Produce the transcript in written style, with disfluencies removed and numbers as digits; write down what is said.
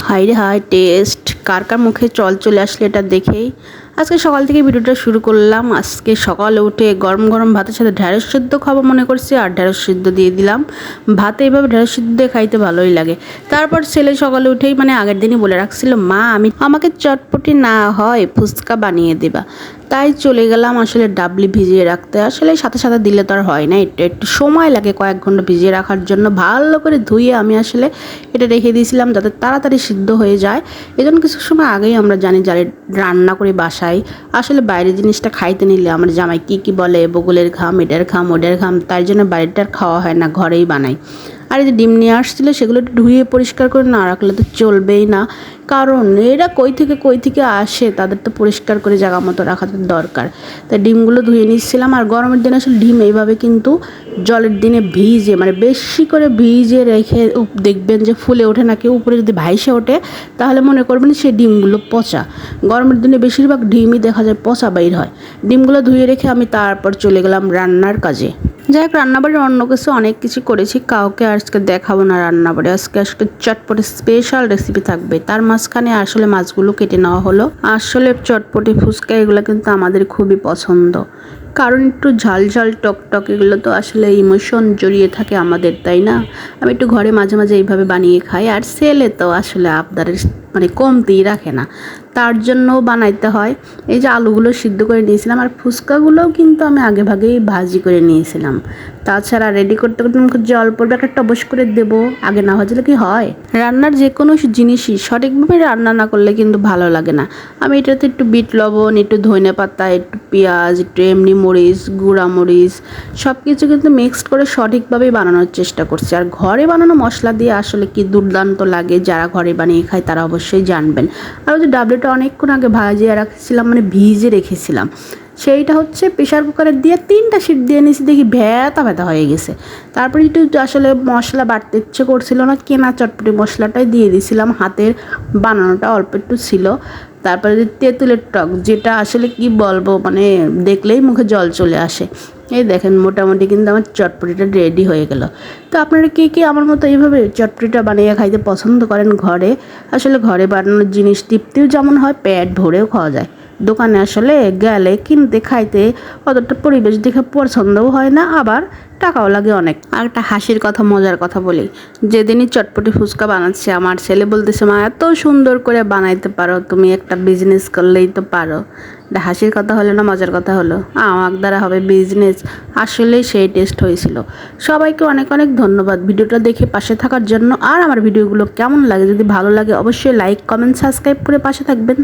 High রে high test কার কার মুখে জল চলে আসলে এটা দেখেই আজকে সকাল থেকে ভিডিওটা শুরু করলাম। আজকে সকালে উঠে গরম গরম ভাতের সাথে ঢেঁড়স সিদ্ধ খাবো মনে করছি, আর ঢেঁড়স সিদ্ধ দিয়ে দিলাম ভাতে। এইভাবে ঢেঁড়স সিদ্ধ দিয়ে খাইতে ভালোই লাগে। তারপর ছেলে সকালে উঠেই আগের দিনই বলে রাখছিল, মা আমাকে চটপটি না হয় ফুচকা বানিয়ে দেবা। তাই চলে গেলাম আসলে ডাবলি ভিজিয়ে রাখতে। আসলে সাথে সাথে দিলে তো আর হয় না, একটু সময় লাগে কয়েক ঘন্টা ভিজিয়ে রাখার জন্য। ভালো করে ধুয়ে আমি আসলে এটা রেখে দিয়েছিলাম যাতে তাড়াতাড়ি সিদ্ধ হয়ে যায়। এজন্য কিছু সময় আগেই আমরা জানি যারা রান্না করে বাসায় আসলে বাইরের জিনিসটা খাইতে নিলে আমার জামাই কি বলে, বগলের ঘাম, এটার ঘাম, ওটার ঘাম, তার জন্য বাইরেটার খাওয়া হয় না, ঘরেই বানাই। আর এই যে ডিম নিয়ে আসছিলো সেগুলো একটু ধুয়ে পরিষ্কার করে না রাখলে তো চলবেই না, কারণ এরা কই থেকে আসে, তাদের তো পরিষ্কার করে জায়গা মতো রাখা তো দরকার। তাই ডিমগুলো ধুয়ে নিচ্ছিলাম। আর গরমের দিনে আসলে ডিম এইভাবে কিন্তু জলের দিনে ভিজে বেশি করে ভিজে রেখে দেখবেন যে ফুলে ওঠে না, কেউ উপরে যদি ভাইসে ওঠে তাহলে মনে করবেন সেই ডিমগুলো পচা। গরমের দিনে বেশিরভাগ ডিমই দেখা যায় পচা বাইর হয়। ডিমগুলো ধুয়ে রেখে আমি তারপর চলে গেলাম রান্নার কাজে। যাই হোক, রান্নাবাড়ির অন্য কিছু অনেক কিছু করেছি, কাউকে আজকে দেখাবো না রান্নাবাড়ি। আজকে চটপটি স্পেশাল রেসিপি থাকবে। তার মাঝখানে আসলে মাছগুলো কেটে নেওয়া হলো। আসলে চটপটি ফুচকা এগুলো কিন্তু আমাদের খুবই পছন্দ, কারণ একটু ঝাল ঝাল টক টক এগুলো তো আসলে ইমোশন জড়িয়ে থাকে আমাদের, তাই না? আমি একটু ঘরে মাঝে মাঝে এইভাবে বানিয়ে খাই। আর ছেলে তো আসলে আবদারের কমতেই রাখে না, তার জন্যও বানাইতে হয়। এই যে আলুগুলো সিদ্ধ করে নিয়েছিলাম, আর ফুচকাগুলোও কিন্তু আমি আগে ভাগেই ভাজি করে নিয়েছিলাম। তাছাড়া রেডি করতে করতে মুখে জল পড়বে, একটা টবস করে দেবো। আগে না ভাজলে কি হয়? রান্নার যে কোনো জিনিসই সঠিকভাবে রান্না না করলে কিন্তু ভালো লাগে না। আমি এটাতে একটু বিট লবণ, একটু ধনে পাতা, একটু পেঁয়াজ, একটু এমনি মরিচ, গুঁড়া মরিচ সব কিছু কিন্তু মিক্সড করে সঠিকভাবেই বানানোর চেষ্টা করছি। আর ঘরে বানানো মশলা দিয়ে আসলে কি দুর্দান্ত লাগে, যারা ঘরে বানিয়ে খায় তারা অবশ্যই জানবেন। আর ওই যে ডাবলিটা অনেকক্ষণ আগে ভাজিয়ে রাখছিলাম, ভিজে রেখেছিলাম, সেইটা হচ্ছে প্রেশার কুকারে দিয়ে 3টা সিট দিয়ে নিয়েছি, দেখি ব্যথা হয়ে গেছে। তারপরে একটু আসলে মশলা বাটতে ইচ্ছে করছিল না, কেনা চটপটি মশলাটাই দিয়ে দিয়েছিলাম, হাতের বানানোটা অল্প একটু ছিল। তারপরে তেঁতুলের টক, যেটা আসলে কি বলবো, দেখলেই মুখে জল চলে আসে। এই দেখেন মোটামুটি কিন্তু আমার চটপটিটা রেডি হয়ে গেল। তো আপনারা কে আমার মতো এইভাবে চটপটিটা বানিয়ে খাইতে পছন্দ করেন ঘরে? আসলে ঘরে বানানোর জিনিস তৃপ্তিও যেমন হয়, পেট ভরেও খাওয়া যায়। দোকানে আসলে গেলে কিনতে খাইতে অতটা পরিবেশ দেখে পছন্দও হয় না, আবার টাকাও লাগে অনেক। আর একটা হাসির কথা, মজার কথা বলি, যেদিনই চটপটি ফুচকা বানাচ্ছে আমার ছেলে বলতেছে, মা এত সুন্দর করে বানাইতে পারো, তুমি একটা বিজনেস করলেই তো পারো। এটা হাসির কথা হলো না মজার কথা হলো? আমার দ্বারা হবে বিজনেস? আসলেই সেই টেস্ট হয়েছিল। সবাইকে অনেক অনেক ধন্যবাদ ভিডিওটা দেখে পাশে থাকার জন্য। আর আমার ভিডিওগুলো কেমন লাগে, যদি ভালো লাগে অবশ্যই লাইক, কমেন্ট, সাবস্ক্রাইব করে পাশে থাকবেন।